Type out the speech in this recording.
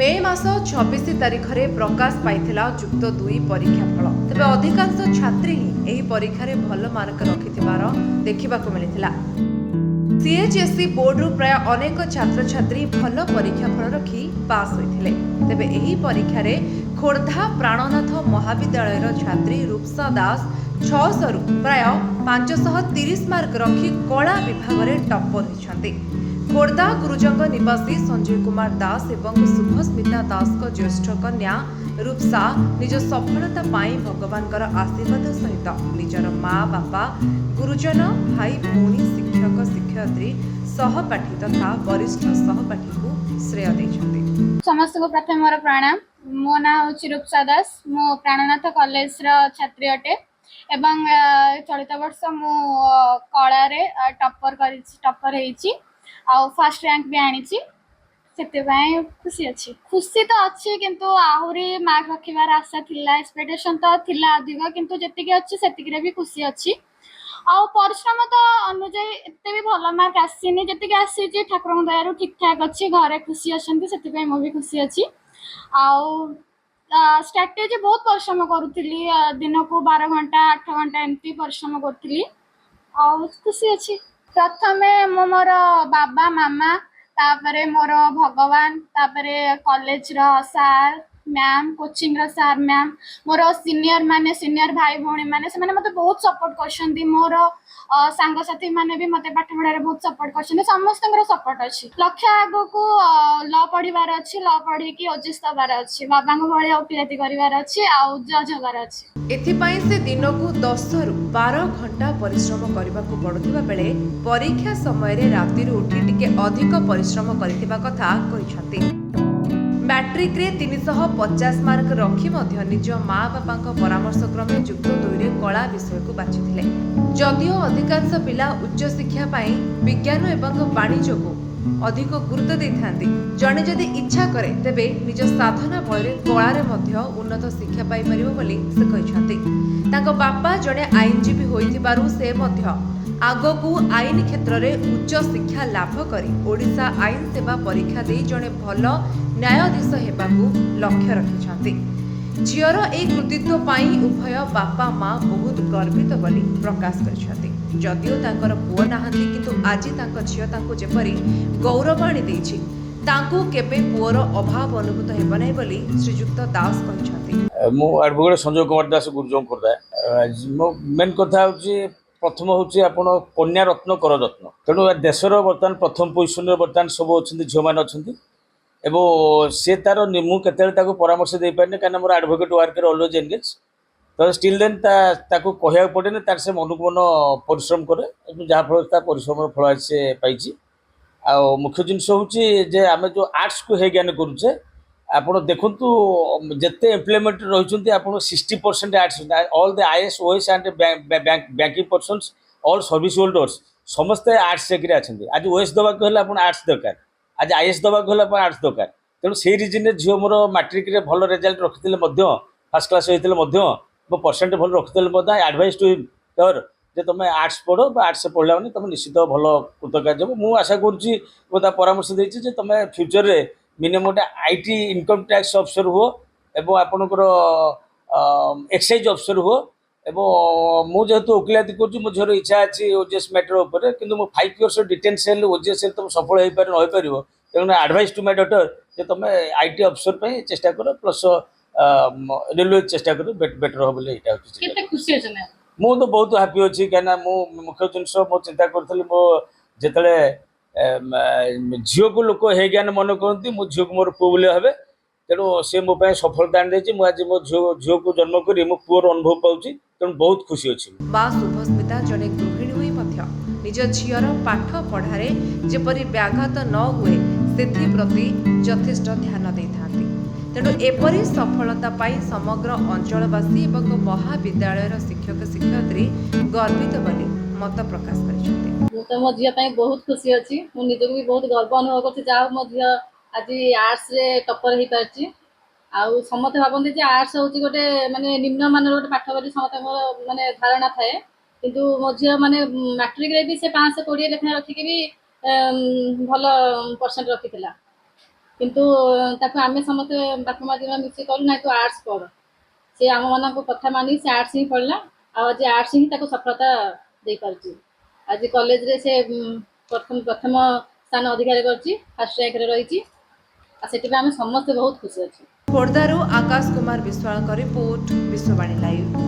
मे मास 26 तारिख में प्रकाश पाइथिला युक्त 2 परीक्षा फल। तेज अधिकांश छात्री ही एही परीक्षा रे भल मार्क रखिथिबार देखिबा मिलिथिला। सीएचएससी बोर्ड रु प्राय अनेक छात्र छात्री भल परीक्षा फल रखी पास होइथिले। तेबे एही परीक्षा रे खोर्धा प्राणनाथ महाविद्यालयर छात्री रूपसा दास 600 रु प्राय 530 मार्क रखी कला विभाग रे टॉपर होइछन्ति। खोर्धा गुरुजंग निवासी संजय कुमार दास एवं शुभस्मिता दास को ज्येष्ठ कन्या रूपसा निज सफलता पाई भगवान आशीर्वाद सहित निजर माँ बापा गुरुजन भाई भौणी शिक्षक शिक्षयित्री सहपाठी तथा वरिष्ठ सहपाठी को श्रेय देछन्ति। समस्त को प्रथम मोर प्रणाम। मो ना होछि रूपसा दास। मो प्राणनाथ कॉलेज रा छात्री अटे एवं चलित वर्ष मो कला रे टॉपर हेछि आ फर्स्ट रैंक भी आनीछि। सेते खुशी अच्छी खुशी तो अच्छी किंतु आहुरी मार्क रखिबार आशा थिला, एक्सपेक्टेशन तो थिला अधिक, किंतु जतिके अच्छी सेतिके रे भी खुशी अच्छी। आ परिश्रम तो अनुଯାयी एते भी भल मार्क आसीनी, जतिके आसी ठाकुर दयारू ठीक ठाक अच्छी, घरे खुशी अछंती, सेति मो भी खुशी अच्छी। आ स्ट्रैटेजी बहुत परिश्रम करूथली, दिन को 12 घंटा 8 घंटा एमती परिश्रम करूथली आ खुशी अच्छी। प्रथमे मो मोर बाबा मामा तापरे मोर भगवान तापरे कॉलेज रो सार मैम कोचिंग रो सार मैम मोर सीनियर भाई भौणी माने से माने मते बहुत सपोर्ट करछन्ती। मोर सांग साथी माने भी मते पाठ पढ़ारे बहुत सपोर्ट करछन्ती। समस्तଙ୍କର सपोर्ट अछि। लक्ष्य आगो को लॉ पढ़िबार अछि, लॉ पढ़ी कि ओजिस दबार अछि, बाबांग भଳି ओपीएटी करिवार अछि आ जज हबार अछि। एथिपाई से दिन को 10 रु 12 घंटा परिश्रम करबाकू पड़ुथिबा बेले परीक्षा समय रे राति रु उठी टिके अधिक परिश्रम करिथिबा कथा कहिसथि। मैट्रिक रे 350 मार्क रखी मध्य निज माँ बापा परामर्श क्रमे युक्त 2 रे कला विषय को बाछिथिले। जदिओ अधिकांश पिला उच्च शिक्षा पाई विज्ञान एवं वाणिज्य को अधिक गुरुत्व देथांती। जने जदि इच्छा करे तेबे निज साधना बଳରେ कलारे मध्य उन्नत शिक्षा पाई परिबो बोली से कहिसथि। ताको बापा जने आईनजीवी होइथिबारु से मध्य आगकू आईन क्षेत्र में उच्च शिक्षा लाभ करी ओडिशा आईन सेवा परीक्षा दे जने भल न्यायाधीश हेबाकू लक्ष्य रखिछन्ति। झीर ए कृतित्व पाई उभय बापा माँ बहुत गर्वित बोली प्रकाश करिछन्ति। जदिओ तांकर पुओ नाहांती किंतु आजि तांको झियो तांको जेपरी गौरव आनी देछि, तांको केबे पुओर अभाव अनुभूत हेबा नै बोली श्रीयुक्त दास कहिछन्ति। मो एडवोकेट संजय कुमार दास गुरुजंग खोर्धा। मो मेन कथा होछि प्रथम होछि आपण कन्या रत्न कर रत्न, तेणु देशर बर्तमान प्रथम पोजिशन बर्तमान सब अच्छे झील मैंने अच्छा एवं सी तार मु केतले परामर्श दे पारे कहीं मोर एडवोकेट वर्क अलवेज एंगेज, तो स्टिल देन ताको कहया पड़े तार से मन को मन परिश्रम करे जहाँफल परिश्रम फल से पाई। आ मुख्य जिनस हूँ आम जो आर्ट्स को हे ज्ञान करुचे आप देखु जिते एम्प्लॉयमेंट रही आप 60% arts all the IAS OS and banking persons all service holders समस्ते आर्ट्स चाकरी अच्छे। आज ओएस दवाक आप आर्ट्स दरकार, आज आईएएस दवाक आर्ट्स दरकार। तेणु से रिजन झील मोर मैट्रिक रे भल रिजल्ट रखी फर्स्ट क्लास होते मो परसेंट भल रखी एडवाइस टू योर जे तुम आर्ट्स पढ़ आर्ट्स पढ़ला मैंने तुम निश्चित भल कृतकार्य हो। मुझे आशा करुँच परामर्श देती तुम फ्यूचर रे मिनिमम गोटे आईटी इनकम टैक्स अफिसर हो एवं आपणकर एक्साइज अफिसर हो एवं मु जेहेतु वकिलाती कर मो झीर इच्छा अच्छी ओजीएस मैटर उपर कि 5 इयर्स डिटेंस ओजीएस तुम सफल हो पार न हो तेणु एडवाइस टू माय डॉटर जे तुम आईटी अफिसर चेष्टा कर प्लस रेलवे चेष्टा कर बेटर हो बोले मु तो बहुत हैप्पी अच्छी कहीं मुख्य जिनस मो चिंता करी मो जिते झील को लोक हे ज्ञान मन करती मो झील को मोर पुओ बोले भावे तेणु सी मो सफलता आनी देती। आज मो झील को जन्म करी मो पुओर अनुभव पाऊँगी तेणु बहुत खुशी अच्छी। माँ शुभस्मिता जड़े गृहिणी हुई निज झीर पाठ पढ़ारे जेपरी व्याघात न हुए सेथि प्रति यथेष्ट ध्यान देथांती। तेणु एपरी सफलता पाई समग्र अंचलवासी एवं महाविद्यालय शिक्षक शिक्षयित्री गर्वित बोली मत प्रकाश करिसेंती। तो मो झील बहुत खुशी अच्छी, मु निजक भी बहुत गर्व अनुभव कर जा मो झील आज आर्ट्स रे टॉपर हो पारछि। आउ समते भाबंती जे आर्ट्स होची गोटे माने निम्न मानर गोटे पाठ बोली समते माने धारणा थाए, किंतु मो झील माने मैट्रिक रे भी से 520 लेखा रखिक भी भल परसेंट रखिथिला। କିନ୍ତୁ ତାକୁ ଆମେ ସମସ୍ତେ ବାପା ମା ଦିନ ମିଶି କଲୁ ନାଇଁ ତୁ ଆର୍ଟ୍ସ ପଢ଼। ସେ ଆମମାନଙ୍କ କଥା ମାନି ସେ ଆର୍ଟ୍ସ ହିଁ ପଢ଼ିଲା ଆଉ ଆଜି ଆର୍ଟ୍ସ ହିଁ ତାକୁ ସଫଳତା ଦେଇପାରୁଛି। ଆଜି କଲେଜରେ ସେ ପ୍ରଥମ ସ୍ଥାନ ଅଧିକାର କରିଛି, ଫାର୍ଷ୍ଟ ର୍ୟାଙ୍କରେ ରହିଛି ଆଉ ସେଥିପାଇଁ ଆମେ ସମସ୍ତେ ବହୁତ ଖୁସି ଅଛୁ। ଖୋର୍ଦ୍ଧାରୁ ଆକାଶ କୁମାର ବିଶ୍ୱାଳଙ୍କ ରିପୋର୍ଟ, ବିଶ୍ୱବାଣୀ ଲାଇଭ୍।